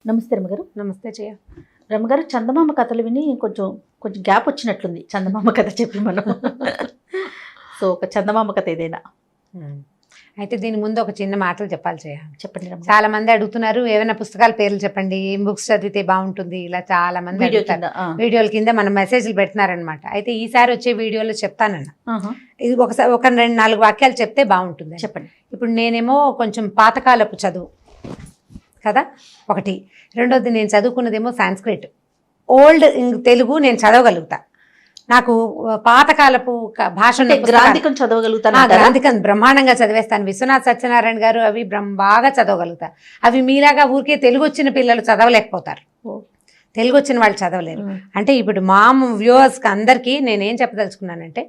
నమస్తే రమ్మగారు. నమస్తే జయ. రమ్మగారు, చందమామ కథలు విని కొంచెం కొంచెం గ్యాప్ వచ్చినట్లుంది. చందమామ కథ చెప్పి మనం సో ఒక చందమామ కథ ఏదైనా అయితే దీని ముందు ఒక చిన్న మాటలు చెప్పాలి జయ. చెప్పండి. చాలా మంది అడుగుతున్నారు, ఏమైనా పుస్తకాల పేర్లు చెప్పండి, ఏం బుక్స్ చదివితే బాగుంటుంది, ఇలా చాలా మంది అడుగుతారు. వీడియోల కింద మన మెసేజ్లు పెడుతున్నారనమాట. అయితే ఈసారి వచ్చే వీడియోలో చెప్తానన్నా, ఇది ఒకసారి ఒక 2-4 వాక్యాలు చెప్తే బాగుంటుంది. చెప్పండి. ఇప్పుడు నేనేమో కొంచెం పాతకాలపు చదువు కదా ఒకటి, రెండోది నేను చదువుకున్నదేమో సాంస్క్రిట్, ఓల్డ్ తెలుగు నేను చదవగలుగుతా. నాకు పాతకాలపు భాష గ్రాంధికం చదవగలుగుతాను. గ్రాంధికం బ్రహ్మాండంగా చదివేస్తాను. విశ్వనాథ్ సత్యనారాయణ గారు అవి బాగా చదవగలుగుతా. అవి మీలాగా ఊరికే తెలుగు వచ్చిన పిల్లలు చదవలేకపోతారు, తెలుగు వచ్చిన వాళ్ళు చదవలేరు. అంటే ఇప్పుడు మా వ్యూవర్స్కి అందరికీ నేనేం చెప్పదలుచుకున్నానంటే,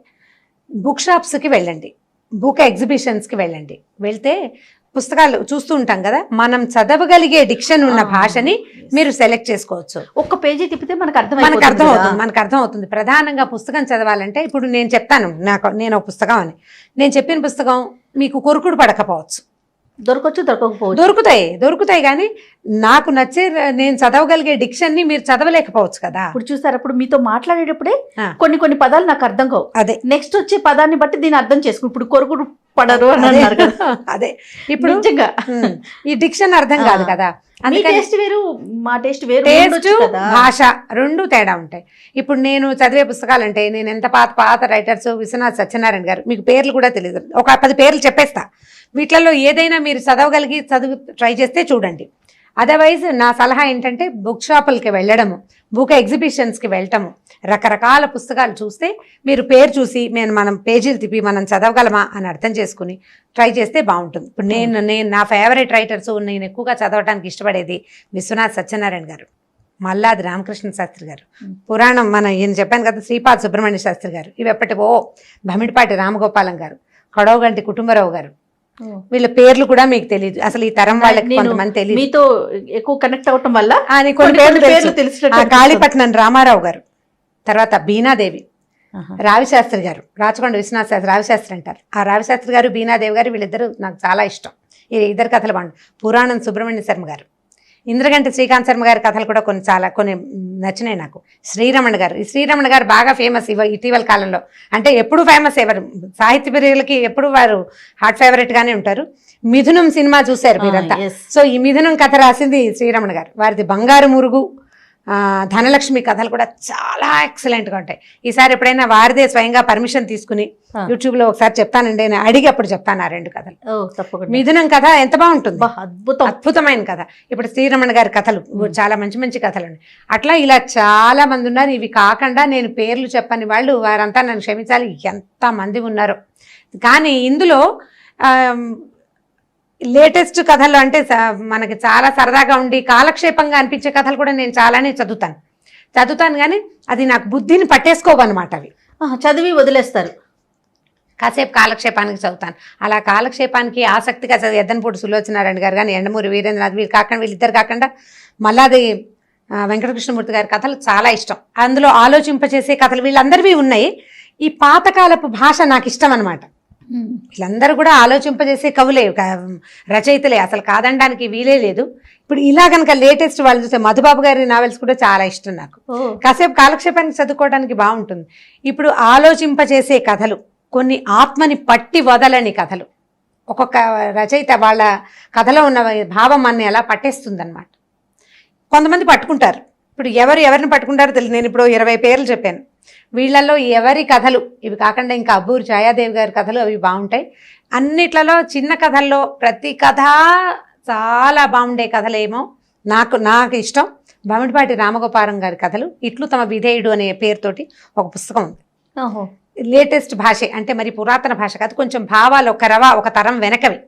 బుక్ షాప్స్కి వెళ్ళండి, బుక్ ఎగ్జిబిషన్స్కి వెళ్ళండి. వెళ్తే పుస్తకాలు చూస్తూ ఉంటాం కదా, మనం చదవగలిగే డిక్షన్ ఉన్న భాషని మీరు సెలెక్ట్ చేసుకోవచ్చు. ఒక్క పేజీ తిప్పితే మనకు అర్థం అవుతుంది. ప్రధానంగా పుస్తకం చదవాలంటే ఇప్పుడు నేను చెప్తాను, నేను ఒక పుస్తకం అని, నేను చెప్పిన పుస్తకం మీకు కొరుకుడు పడకపోవచ్చు, దొరుకుతాయి కానీ నాకు నచ్చే నేను చదవగలిగే డిక్షన్ ని మీరు చదవలేకపోవచ్చు కదా. ఇప్పుడు చూసారు, అప్పుడు మీతో మాట్లాడేటప్పుడే కొన్ని పదాలు నాకు అర్థం కావు. అదే నెక్స్ట్ వచ్చే పదాన్ని బట్టి దీన్ని అర్థం చేసుకుని ఇప్పుడు కొరుకుడు పడరు అని అన్నారు కదా. అదే ఇప్పుడు నిజంగా ఈ డిక్షన్ అర్థం కాదు కదా. టేస్ట్ వేరు, మా టేస్ట్ వేరు, భాష రెండు తేడా ఉంటాయి. ఇప్పుడు నేను చదివే పుస్తకాలు అంటే, నేను ఎంత పాత రైటర్స్, విశ్వనాథ్ సత్యనారాయణ గారు, మీకు పేర్లు కూడా తెలియదు, ఒక 10 పేర్లు చెప్పేస్తా. వీటిలలో ఏదైనా మీరు చదవగలిగి ట్రై చేస్తే చూడండి. అదర్వైజ్ నా సలహా ఏంటంటే, బుక్ షాపులకి వెళ్ళడము, బుక్ ఎగ్జిబిషన్స్కి వెళ్ళటము, రకరకాల పుస్తకాలు చూస్తే మీరు పేరు చూసి మనం పేజీలు తిప్పి మనం చదవగలమా అని అర్థం చేసుకుని ట్రై చేస్తే బాగుంటుంది. ఇప్పుడు నేను నా ఫేవరెట్ రైటర్స్, నేను ఎక్కువగా చదవడానికి ఇష్టపడేది విశ్వనాథ్ సత్యనారాయణ గారు, మల్లాది రామకృష్ణ శాస్త్రి గారు, పురాణం ఈయన చెప్పాను కదా శ్రీపాద సుబ్రహ్మణ్య శాస్త్రి గారు, ఇవి ఎప్పటివో భమిడిపాటి రామగోపాలం గారు, కొడవగంటి కుటుంబరావు గారు. వీళ్ళ పేర్లు కూడా మీకు తెలియదు, అసలు ఈ తరం వాళ్ళకి కొంతమంది తెలియదు. మీతో ఎక్కువ కనెక్ట్ అవటం వల్ల కాళీపట్నం రామారావు గారు, తర్వాత బీనాదేవి, రావిశాస్త్రి గారు, రాచకొండ విశ్వనాథ్ శాస్త్రి, రావిశాస్త్రి అంటారు. ఆ రావిశాస్త్రి గారు, బీనాదేవి గారు, వీళ్ళిద్దరు నాకు చాలా ఇష్టం. ఈ ఇద్దరు కథలు బాగుంది. పురాణం సుబ్రహ్మణ్య శర్మ గారు, ఇంద్రగంటి శ్రీకాంత్ శర్మ గారి కథలు కూడా కొన్ని నచ్చినాయి నాకు. శ్రీరమణ గారు, ఈ శ్రీరమణ గారు బాగా ఫేమస్ ఇటీవల కాలంలో, అంటే ఎప్పుడు ఫేమస్, ఎవరు సాహిత్య ప్రియులకి ఎప్పుడు వారు హాట్ ఫేవరెట్ గానే ఉంటారు. మిథునం సినిమా చూశారు మీరంతా. సో ఈ మిథునం కథ రాసింది శ్రీరమణ గారు. వారిది బంగారు మురుగు, ధనలక్ష్మి కథలు కూడా చాలా ఎక్సలెంట్గా ఉంటాయి. ఈసారి ఎప్పుడైనా వారిదే స్వయంగా పర్మిషన్ తీసుకుని యూట్యూబ్లో ఒకసారి చెప్తానండి, నేను అడిగి అప్పుడు చెప్తాను ఆ 2 కథలు. మిథునం కథ ఎంత బాగుంటుంది, అద్భుతమైన కథ. ఇప్పుడు శ్రీరమణ గారి కథలు చాలా మంచి కథలు ఉన్నాయి. అట్లా ఇలా చాలా మంది ఉన్నారు. ఇవి కాకుండా నేను పేర్లు చెప్పని వాళ్ళు వారంతా నన్ను క్షమించాలి, ఎంత మంది ఉన్నారో. కానీ ఇందులో లేటెస్ట్ కథలు అంటే మనకి చాలా సరదాగా ఉండి కాలక్షేపంగా అనిపించే కథలు కూడా నేను చాలానే చదువుతాను కానీ అది నాకు బుద్ధిని పట్టేసుకోవన్నమాట. అవి చదివి వదిలేస్తారు, కాసేపు కాలక్షేపానికి చదువుతాను. అలా కాలక్షేపానికి ఆసక్తిగా చదివి ఎద్దనపూడి సులోచనారాయణ గారు కానీ, ఎండమూరి వీరేంద్రనాథ్, వీళ్ళిద్దరు కాకుండా మల్లాది వెంకటకృష్ణమూర్తి గారి కథలు చాలా ఇష్టం. అందులో ఆలోచింపచేసే కథలు వీళ్ళందరివి ఉన్నాయి. ఈ పాతకాలపు భాష నాకు ఇష్టం అనమాట. వీళ్ళందరూ కూడా ఆలోచింపజేసే కవులే, రచయితలే, అసలు కాదనడానికి వీలే లేదు. ఇప్పుడు ఇలా కనుక లేటెస్ట్ వాళ్ళు చూస్తే మధుబాబు గారి నావెల్స్ కూడా చాలా ఇష్టం నాకు. కాసేపు కాలక్షేపానికి చదువుకోవడానికి బాగుంటుంది. ఇప్పుడు ఆలోచింపజేసే కథలు, కొన్ని ఆత్మని పట్టి వదలని కథలు, ఒక్కొక్క రచయిత వాళ్ళ కథలో ఉన్న భావం అన్ని ఎలా పట్టేస్తుంది అనమాట. కొంతమంది పట్టుకుంటారు. ఇప్పుడు ఎవరిని పట్టుకుంటారో తెలియదు. నేను ఇప్పుడు 20 పేర్లు చెప్పాను. వీళ్ళల్లో ఎవరి కథలు, ఇవి కాకుండా ఇంకా అబ్బూరు ఛాయాదేవి గారి కథలు, అవి బాగుంటాయి. అన్నిట్లలో చిన్న కథల్లో ప్రతి కథ చాలా బాగుండే కథలేమో నాకు ఇష్టం. భమిడిపాటి రామగోపాలం గారి కథలు, ఇట్లు తమ విధేయుడు అనే పేరుతోటి ఒక పుస్తకం ఉంది. లేటెస్ట్ భాష అంటే మరి పురాతన భాష కాదు, కొంచెం భావాలు ఒక తరం వెనకవి,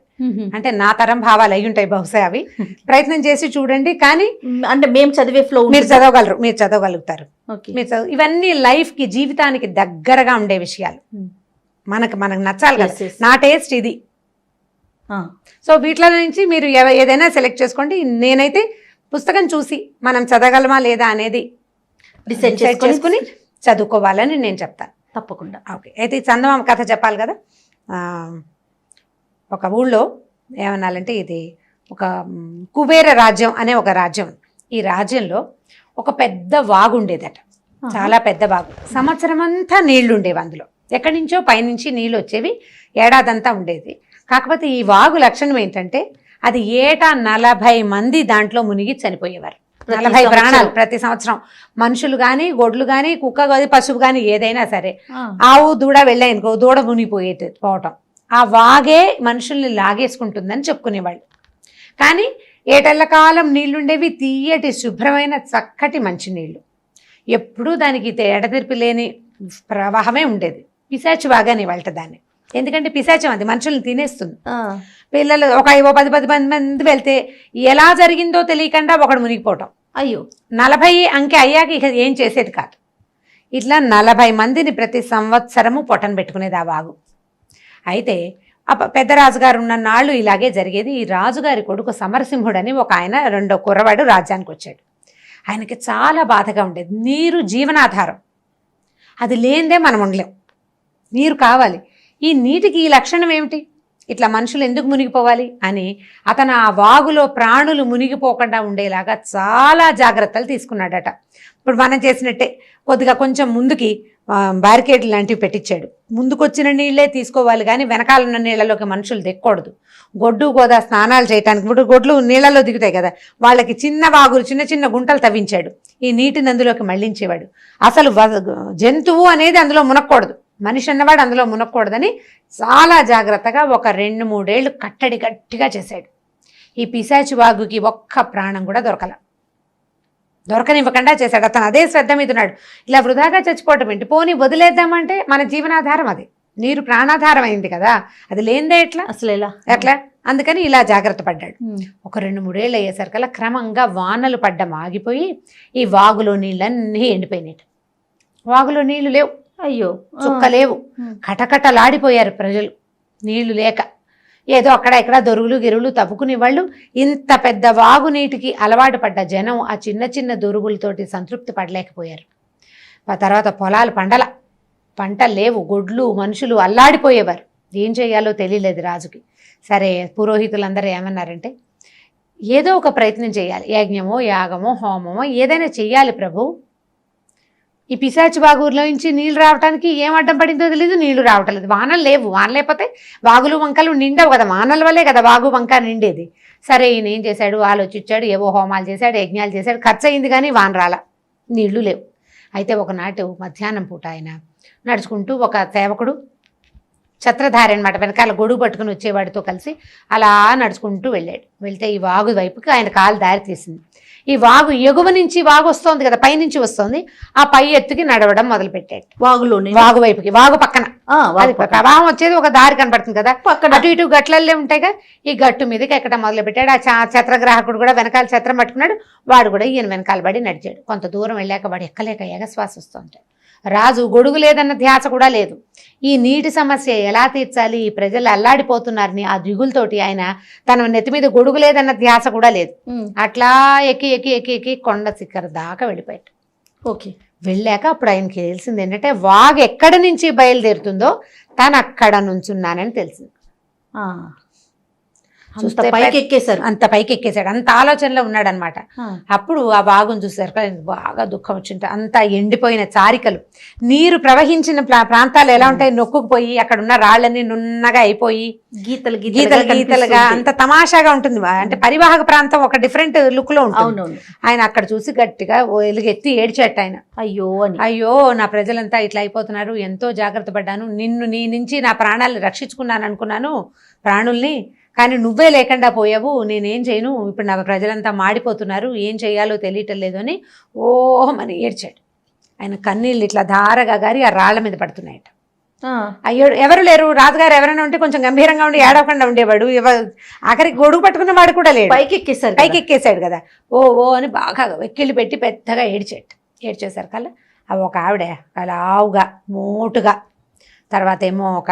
అంటే నా తరం భావాలు అయి ఉంటాయి బహుశా. అవి ప్రయత్నం చేసి చూడండి. కానీ అంటే మేము చదివే ఫ్లో మీరు చదవగలుగుతారు. ఇవన్నీ లైఫ్ కి, జీవితానికి దగ్గరగా ఉండే విషయాలు, మనకు నచ్చాలి కదా. నా టేస్ట్ ఇది. సో వీటిలో నుంచి మీరు ఏదైనా సెలెక్ట్ చేసుకోండి. నేనైతే పుస్తకం చూసి మనం చదవగలమా లేదా అనేది డిసైడ్ చేసుకుని చదువుకోవాలని నేను చెప్తాను. తప్పకుండా. ఓకే, అయితే ఈ చందమామ కథ చెప్పాలి కదా. ఒక ఊళ్ళో ఏమనాలంటే, ఇది ఒక కుబేర రాజ్యం అనే ఒక రాజ్యం. ఈ రాజ్యంలో ఒక పెద్ద వాగు ఉండేదట, చాలా పెద్ద వాగు. సంవత్సరం అంతా నీళ్లు ఉండేవి అందులో, ఎక్కడి నుంచో పైనుంచి నీళ్ళు వచ్చేవి, ఏడాదంతా ఉండేది. కాకపోతే ఈ వాగు లక్షణం ఏంటంటే అది ఏటా 40 మంది దాంట్లో మునిగి చనిపోయేవారు. 40 ప్రాణాలు ప్రతి సంవత్సరం. మనుషులు కానీ, గొడ్లు కానీ, కుక్క కానీ, పశువు కానీ ఏదైనా సరే, ఆవు దూడ వెళ్ళాయనుకో దూడ పోవటం. ఆ వాగే మనుషుల్ని లాగేసుకుంటుందని చెప్పుకునేవాళ్ళు. కానీ ఏటెళ్ల కాలం నీళ్లుండేవి, తీయటి శుభ్రమైన చక్కటి మంచినీళ్ళు. ఎప్పుడూ దానికి ఎడతెరిపి లేని ప్రవాహమే ఉండేది. పిశాచి వాగానే వాళ్ళ దాన్ని, ఎందుకంటే పిశాచం అది మనుషుల్ని తినేస్తుంది. పిల్లలు ఒక 10 మంది వెళ్తే ఎలా జరిగిందో తెలియకుండా ఒకడు మునిగిపోవటం. అయ్యో, 40 అంకె అయ్యాక ఇక ఏం చేసేది కాదు. ఇట్లా 40 మందిని ప్రతి సంవత్సరము పొట్టన పెట్టుకునేది ఆ వాగు. అయితే పెద్ద రాజుగారు ఉన్న నాళ్ళు ఇలాగే జరిగేది. ఈ రాజుగారి కొడుకు సమరసింహుడని ఒక ఆయన, రెండో కుర్రవాడు రాజ్యానికి వచ్చాడు. ఆయనకి చాలా బాధగా ఉండేది. నీరు జీవనాధారం, అది లేనిదే మనం ఉండలేం, నీరు కావాలి. ఈ నీటికి ఈ లక్షణం ఏమిటి, ఇట్లా మనుషులు ఎందుకు మునిగిపోవాలి అని అతను ఆ వాగులో ప్రాణులు మునిగిపోకుండా ఉండేలాగా చాలా జాగ్రత్తలు తీసుకున్నాడట. ఇప్పుడు మనం చేసినట్టే కొద్దిగా కొంచెం ముందుకి బ్యారికేడ్ లాంటివి పెట్టించాడు. ముందుకొచ్చిన నీళ్ళే తీసుకోవాలి కానీ వెనకాలన్న నీళ్ళలోకి మనుషులు దిక్కకూడదు. గొడ్డు గోదా స్నానాలు చేయడానికి, ఇప్పుడు గొడ్లు నీళ్ళలో దిగుతాయి కదా, వాళ్ళకి చిన్న వాగులు, చిన్న చిన్న గుంటలు తవ్వించాడు. ఈ నీటిని అందులోకి మళ్లించేవాడు. అసలు జంతువు అనేది అందులో మునక్కూడదు, మనిషి అన్నవాడు అందులో మునక్కూడదని చాలా జాగ్రత్తగా ఒక 2-3 ఏళ్ళు కట్టడి గట్టిగా చేశాడు. ఈ పిశాచి వాగుకి ఒక్క ప్రాణం కూడా దొరకనివ్వకుండా చేశాడు. అతను అదే శ్రద్ధ మీద ఉన్నాడు. ఇలా వృధాగా చచ్చిపోవటం ఏంటి, పోనీ వదిలేద్దామంటే మన జీవనాధారం అది, నీరు ప్రాణాధారం అయింది కదా, అది లేనిదే ఎట్లా, అసలు ఎట్లా, అందుకని ఇలా జాగ్రత్త పడ్డాడు. ఒక 2-3 ఏళ్ళు అయ్యేసరికల్లా క్రమంగా వానలు పడ్డం ఆగిపోయి ఈ వాగులో నీళ్ళన్నీ ఎండిపోయినాయి. వాగులో నీళ్లు లేవు, అయ్యో చుక్క లేవు. కటకటలాడిపోయారు ప్రజలు నీళ్లు లేక. ఏదో అక్కడ ఇక్కడ దొరువులు గిరువులు తవ్వుకునే వాళ్ళు. ఇంత పెద్ద వాగు నీటికి అలవాటు పడ్డ జనం ఆ చిన్న చిన్న దొరువులతోటి సంతృప్తి పడలేకపోయారు. ఆ తర్వాత పొలాలు పంటలు లేవు, గొడ్లు మనుషులు అల్లాడిపోయేవారు. ఏం చేయాలో తెలియలేదు రాజుకి. సరే, పురోహితులందరూ ఏమన్నారంటే, ఏదో ఒక ప్రయత్నం చేయాలి, యజ్ఞమో యాగమో హోమమో ఏదైనా చెయ్యాలి ప్రభు. ఈ పిశాచి వాగులో నుంచి నీళ్లు రావడానికి ఏం అడ్డం పడిందో తెలియదు, నీళ్లు రావటం లేదు, వానలు లేవు. వాన లేకపోతే వాగులు వంకలు నిండవు కదా, వానల వల్లే కదా వాగు వంక నిండేది. సరే, ఈయన ఏం చేశాడు, ఆలోచించాడు, ఏవో హోమాలు చేశాడు, యజ్ఞాలు చేశాడు, ఖర్చు అయింది కానీ వాన రాల, నీళ్లు లేవు. అయితే ఒకనాటి మధ్యాహ్నం పూట ఆయన నడుచుకుంటూ, ఒక సేవకుడు ఛత్రధారి అనమాట, వెనకాల గొడుగు పట్టుకుని వచ్చేవాడితో కలిసి అలా నడుచుకుంటూ వెళ్తే ఈ వాగు వైపుకి ఆయన కాలు దారి తీసింది. ఈ వాగు ఎగువ నుంచి వాగు వస్తోంది కదా, పైనుంచి వస్తుంది, ఆ పై ఎత్తుకి నడవడం మొదలుపెట్టాడు. వాగు వైపుకి, వాగు పక్కన ప్రవాహం వచ్చేది ఒక దారి కనపడుతుంది కదా, అటు ఇటు గట్లల్లే ఉంటాయిగా, ఈ గట్టు మీదకి ఎక్కడం మొదలుపెట్టాడు. ఆ ఛత్రగ్రాహకుడు కూడా వెనకాల ఛత్రం పట్టుకున్నాడు, వాడు కూడా ఈయన వెనకాల పడి నడిచాడు. కొంత దూరం వెళ్ళాక వాడు ఎక్కలేక ఎగశ్వాస వస్తుంటాడు. రాజు గొడుగు లేదన్న ధ్యాస కూడా లేదు. ఈ నీటి సమస్య ఎలా తీర్చాలి, ఈ ప్రజలు అల్లాడిపోతున్నారని ఆ దిగులతోటి ఆయన తన నెత్తి మీద గొడుగు లేదన్న ధ్యాస కూడా లేదు. అట్లా ఎక్కి ఎక్కి ఎక్కి ఎక్కి కొండ శిఖర దాకా వెళ్ళిపోయాడు. ఓకే, వెళ్ళాక అప్పుడు ఆయనకి తెలిసింది ఏంటంటే, వాగు ఎక్కడి నుంచి బయలుదేరుతుందో తను అక్కడ నుంచున్నానని తెలిసింది. అంత పైకి ఎక్కేశాడు, అంత ఆలోచనలో ఉన్నాడనమాట. అప్పుడు ఆ వాగును చూసారు, బాగా దుఃఖం వచ్చింట. అంతా ఎండిపోయిన చారికలు, నీరు ప్రవహించిన ప్రాంతాలు ఎలా ఉంటాయి, నొక్కుకుపోయి అక్కడ ఉన్న రాళ్ళని నున్నగా అయిపోయి గీతలుగా అంత తమాషాగా ఉంటుంది. అంటే పరివాహక ప్రాంతం ఒక డిఫరెంట్ లుక్ లో ఉంటుంది. ఆయన అక్కడ చూసి గట్టిగా ఎలుగెత్తి ఏడ్చేట ఆయన. అయ్యో నా ప్రజలంతా ఇట్లా అయిపోతున్నారు, ఎంతో జాగ్రత్త పడ్డాను, నీ నుంచి నా ప్రాణాలను రక్షించుకున్నాను అనుకున్నాను, ప్రాణుల్ని, కానీ నువ్వే లేకుండా పోయావు, నేనేం చేయను, ఇప్పుడు నా ప్రజలంతా మాడిపోతున్నారు, ఏం చేయాలో తెలియటం లేదు అని ఓహమని ఏడ్చాడు. ఆయన కన్నీళ్ళు ఇట్లా ధారగా గారి ఆ రాళ్ల మీద పడుతున్నాయట. అయ్యో ఎవరు లేరు, రాజుగారు ఎవరైనా ఉంటే కొంచెం గంభీరంగా ఉండి ఏడవకుండా ఉండేవాడు. ఆఖరికి గొడుగు పట్టుకున్న వాడు కూడా లేడు, పైకి ఎక్కేశాడు కదా. ఓ అని బాగా వెక్కిళ్ళు పెట్టి పెద్దగా ఏడ్చేశారు కల్లా. అవి ఒక ఆవిడ అలా ఆవుగా మోటుగా, తర్వాత ఏమో ఒక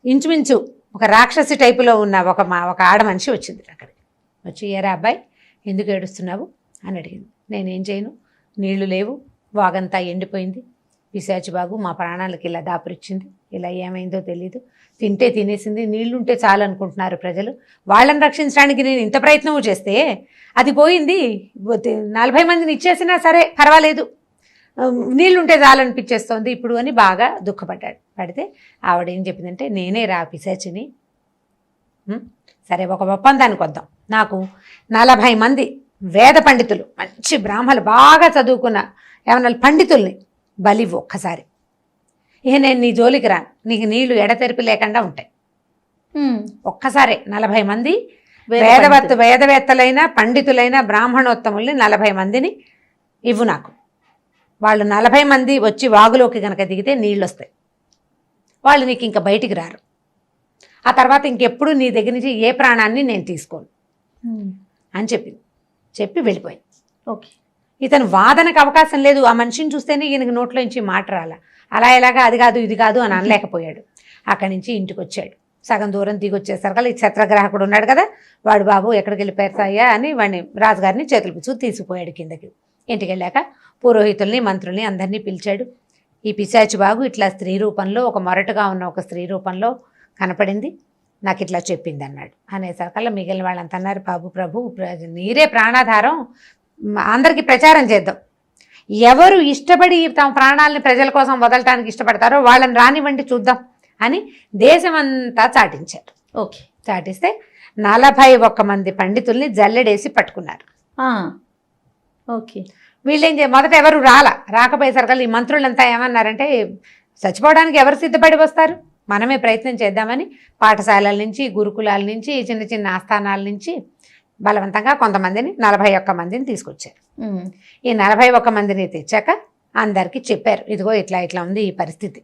ఇంచుమించు ఒక రాక్షసి టైపులో ఉన్న ఒక ఆడ మనిషి వచ్చింది అక్కడికి. వచ్చి, ఏరా అబ్బాయి ఎందుకు ఏడుస్తున్నావు అని అడిగింది. నేనేం చేయను, నీళ్లు లేవు, వాగంతా ఎండిపోయింది, పిశాచి బాగు మా ప్రాణాలకి ఇలా దాపురిచ్చింది, ఇలా ఏమైందో తెలీదు, తింటే తినేసింది, నీళ్లుంటే చాలు అనుకుంటున్నారు ప్రజలు, వాళ్ళని రక్షించడానికి నేను ఇంత ప్రయత్నం చేస్తే అది పోయింది, 40 మందిని ఇచ్చేసినా సరే పర్వాలేదు, నీళ్లుంటే చాలనిపించేస్తోంది ఇప్పుడు అని బాగా దుఃఖపడ్డాడు. పడితే ఆవిడేం చెప్పిందంటే, నేనే రా పిశాచిని, సరే ఒక ఒప్పందానికి వద్దాం, నాకు 40 మంది వేద పండితులు, మంచి బ్రాహ్మలు, బాగా చదువుకున్న ఏమన్నా పండితుల్ని బలివ్వు ఒక్కసారి, ఇక నేను నీ జోలికి రాను, నీకు నీళ్లు ఎడతెరిపి లేకుండా ఉంటాయి. ఒక్కసారే 40 మంది వేదవేత్తలైన పండితులైన బ్రాహ్మణోత్తముల్ని 40 మందిని ఇవ్వు నాకు. వాళ్ళు 40 మంది వచ్చి వాగులోకి గనక దిగితే నీళ్ళు వస్తాయి, వాళ్ళు నీకు ఇంకా బయటికి రారు. ఆ తర్వాత ఇంకెప్పుడు నీ దగ్గర నుంచి ఏ ప్రాణాన్ని నేను తీసుకోను అని చెప్పి వెళ్ళిపోయింది. ఓకే. ఇతను వాదనకు అవకాశం లేదు, ఆ మనిషిని చూస్తేనే ఈయనకి నోట్లో నుంచి మాట రాల, అలా ఎలాగా అది కాదు ఇది కాదు అని అనలేకపోయాడు. అక్కడి నుంచి ఇంటికి వచ్చాడు. సగం దూరం దిగొచ్చేసరికి ఈ ఛత్రగ్రాహకుడు ఉన్నాడు కదా, వాడు బాబు ఎక్కడికి వెళ్ళిపోతాయా అని వాడిని రాజుగారిని చేతులు పిచ్చుకు తీసుకుపోయాడు కిందకి. ఇంటికి వెళ్ళాక పురోహితుల్ని మంత్రుల్ని అందరినీ పిలిచాడు. ఈ పిశాచి బాగు ఇట్లా స్త్రీ రూపంలో, ఒక మొరటుగా ఉన్న ఒక స్త్రీ రూపంలో కనపడింది, నాకు ఇట్లా చెప్పింది అన్నాడు. అనేసరికల్లా మిగిలిన వాళ్ళంతా అన్నారు, బాబు ప్రభు నీరే ప్రాణాధారం, అందరికీ ప్రచారం చేద్దాం, ఎవరు ఇష్టపడి తమ ప్రాణాలని ప్రజల కోసం వదలటానికి ఇష్టపడతారో వాళ్ళని రానివ్వండి చూద్దాం అని దేశమంతా చాటించారు. ఓకే. చాటిస్తే 41 మంది పండితుల్ని జల్లెడేసి పట్టుకున్నారు. ఓకే. వీళ్ళేం మొదట ఎవరు రాకపోయేసరికల్లా ఈ మంత్రులంతా ఏమన్నారంటే, చచ్చిపోవడానికి ఎవరు సిద్ధపడి వస్తారు, మనమే ప్రయత్నం చేద్దామని పాఠశాలల నుంచి, గురుకులాల నుంచి, చిన్న చిన్న ఆస్థానాల నుంచి బలవంతంగా కొంతమందిని 41 మందిని తీసుకొచ్చారు. ఈ 41 మందిని తెచ్చాక అందరికీ చెప్పారు, ఇదిగో ఇట్లా ఇట్లా ఉంది ఈ పరిస్థితి,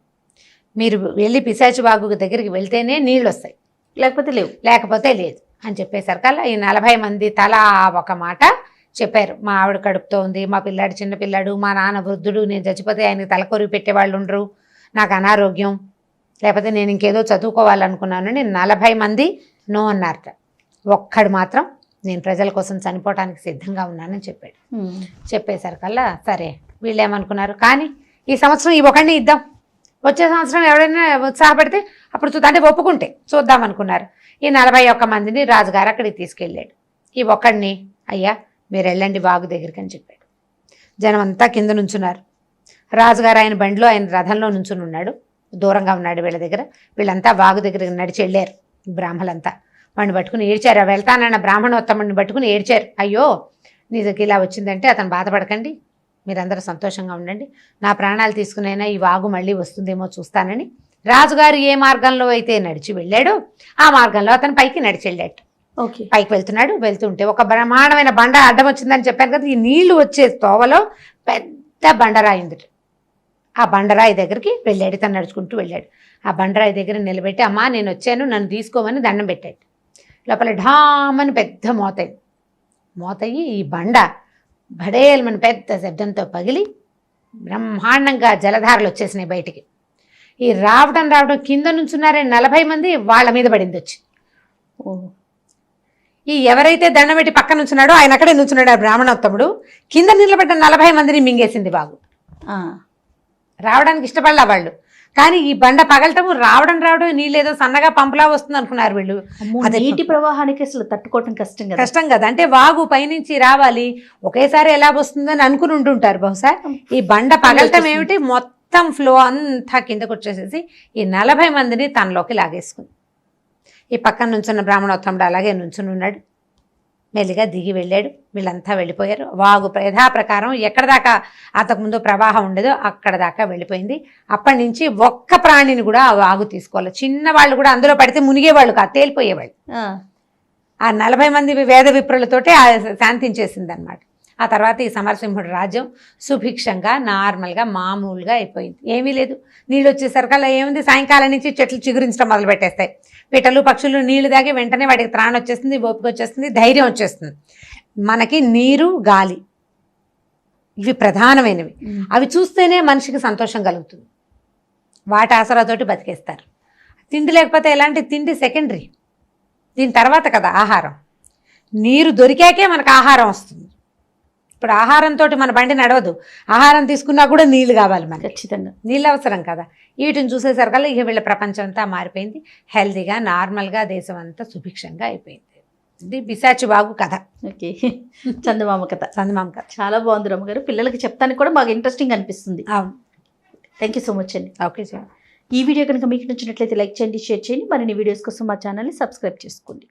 మీరు వెళ్ళి పిశాచి బాగు దగ్గరికి వెళ్తేనే నీళ్ళు వస్తాయి, లేకపోతే లేదు అని చెప్పేసరికల్లా ఈ 40 మంది తలా ఒక మాట చెప్పారు. మా ఆవిడ కడుపుతో ఉంది, మా పిల్లాడు చిన్నపిల్లాడు, మా నాన్న వృద్ధుడు, నేను చచ్చిపోతే ఆయనకి తలకొరివి పెట్టేవాళ్ళు ఉండరు, నాకు అనారోగ్యం, లేకపోతే నేను ఇంకేదో చదువుకోవాలనుకున్నాను అని 40 మంది నో అన్నారట. ఒక్కడు మాత్రం నేను ప్రజల కోసం చనిపోవటానికి సిద్ధంగా ఉన్నానని చెప్పాడు. చెప్పేసరికల్లా సరే వీళ్ళు ఏమనుకున్నారు, కానీ ఈ సంవత్సరం ఈ ఒకడిని ఇద్దాం, వచ్చే సంవత్సరం ఎవరైనా ఉత్సాహపడితే అప్పుడు అంటే ఒప్పుకుంటే చూద్దాం అనుకున్నారు. ఈ 41 మందిని రాజుగారు అక్కడికి తీసుకెళ్ళాడు. ఈ ఒక్కడిని, అయ్యా మీరు వెళ్ళండి వాగు దగ్గరికి అని చెప్పాడు. జనం అంతా కింద నుంచున్నారు. రాజుగారు ఆయన బండిలో, ఆయన రథంలో నుంచుని ఉన్నాడు, దూరంగా ఉన్నాడు వీళ్ళ దగ్గర. వీళ్ళంతా వాగు దగ్గరికి నడిచి వెళ్ళారు. బ్రాహ్మలంతా వాడిని పట్టుకుని ఏడ్చారు. వెళ్తానన్న బ్రాహ్మణోత్తముడిని పట్టుకుని ఏడ్చారు. అయ్యో నీకు ఇలా వచ్చిందంటే అతను బాధపడకండి, మీరందరూ సంతోషంగా ఉండండి, నా ప్రాణాలు తీసుకునైనా ఈ వాగు మళ్ళీ వస్తుందేమో చూస్తానని రాజుగారు ఏ మార్గంలో అయితే నడిచి వెళ్ళాడో ఆ మార్గంలో అతను పైకి నడిచి వెళ్ళాడు. పైకి వెళ్తున్నాడు. వెళ్తుంటే ఒక బ్రహ్మాండమైన బండ అడ్డం వచ్చిందని చెప్పాను కదా, ఈ నీళ్లు వచ్చే తోవలో పెద్ద బండరాయి ఉంది. ఆ బండరాయి దగ్గరికి వెళ్ళాడు, తను నడుచుకుంటూ వెళ్ళాడు. ఆ బండరాయి దగ్గర నిలబెట్టి, అమ్మా నేను వచ్చాను, నన్ను తీసుకోమని దండం పెట్టాడు. లోపల ఢామని పెద్ద మోతయ్యి ఈ బండ బడేలమని పెద్ద శబ్దంతో పగిలి బ్రహ్మాండంగా జలధారలు వచ్చేసినాయి బయటికి. ఈ రావడం కింద నుంచున్నారే 40 మంది, వాళ్ళ మీద పడింది వచ్చి. ఈ ఎవరైతే దండం పెట్టి పక్కన నుంచున్నాడో ఆయన అక్కడే నుంచున్నాడు ఆ బ్రాహ్మణోత్తముడు. కింద నిలబడ్డ 40 మందిని మింగేసింది బాగు. రావడానికి ఇష్టపడలా వాళ్ళు, కానీ ఈ బండ పగలటము రావడం నీళ్ళేదో సన్నగా పంపులా వస్తుంది అనుకున్నారు వీళ్ళు. అది నీటి ప్రవాహానికి అసలు తట్టుకోవటం కష్టం కదా, అంటే వాగు పైనుంచి రావాలి, ఒకేసారి ఎలా వస్తుందని అనుకుని ఉంటుంటారు బహుశా. ఈ బండ పగలటం ఏమిటి, మొత్తం ఫ్లో అంతా కిందకు వచ్చేసేసి ఈ 40 మందిని తనలోకి లాగేసుకుంది. ఈ పక్కన నుంచున్న బ్రాహ్మణోత్తముడు అలాగే నుంచుని ఉన్నాడు. మెల్లిగా దిగి వెళ్ళాడు. వీళ్ళంతా వెళ్ళిపోయారు. వాగు యథాప్రకారం ఎక్కడ దాకా అంతకుముందు ప్రవాహం ఉండేదో అక్కడ దాకా వెళ్ళిపోయింది. అప్పటి నుంచి ఒక్క ప్రాణిని కూడా ఆ వాగు తీసుకోవాలి. చిన్నవాళ్ళు కూడా అందులో పడితే మునిగేవాళ్ళు కాదు, తేలిపోయేవాళ్ళు. ఆ 40 మంది వేద విప్రులతోటే శాంతించేసింది అనమాట. ఆ తర్వాత ఈ సమరసింహుడు రాజ్యం సుభిక్షంగా నార్మల్గా మామూలుగా అయిపోయింది. ఏమీ లేదు. నీళ్ళు వచ్చేసరికల్లా ఏముంది, సాయంకాలం నుంచి చెట్లు చిగురించడం మొదలు పెట్టేస్తాయి. పిట్టలు పక్షులు నీళ్లు తాగి వెంటనే వాటికి త్రాణం వచ్చేస్తుంది, ఓపిక వచ్చేస్తుంది, ధైర్యం వచ్చేస్తుంది. మనకి నీరు గాలి ఇవి ప్రధానమైనవి. అవి చూస్తేనే మనిషికి సంతోషం కలుగుతుంది. వాటి ఆసరాతోటి బతికేస్తారు. తిండి లేకపోతే ఎలాంటి తిండి సెకండరీ, దీని తర్వాత కదా ఆహారం. నీరు దొరికాకే మనకు ఆహారం వస్తుంది. ఇప్పుడు ఆహారంతో మన బండి నడవదు, ఆహారం తీసుకున్నా కూడా నీళ్లు కావాలి మనకి, ఖచ్చితంగా నీళ్ళు అవసరం కదా. వీటిని చూసేసరికల్లా ఇక వీళ్ళ ప్రపంచం అంతా మారిపోయింది, హెల్తీగా నార్మల్గా దేశం అంతా సుభిక్షంగా అయిపోయింది. ఇది పిశాచి బాగు కథ, ఓకే. చందమామ కథ చందమామ కథ. చాలా బాగుంది రమ్మగారు, పిల్లలకి చెప్తానికి కూడా బాగా ఇంట్రెస్టింగ్ అనిపిస్తుంది. అవును, థ్యాంక్ యూ సో మచ్ అండి. Okay sir. ఈ వీడియో కనుక మీకు నచ్చినట్లయితే లైక్ చేయండి, షేర్ చేయండి. మరిన్ని వీడియోస్ కోసం మా ఛానల్ని సబ్స్క్రైబ్ చేసుకోండి.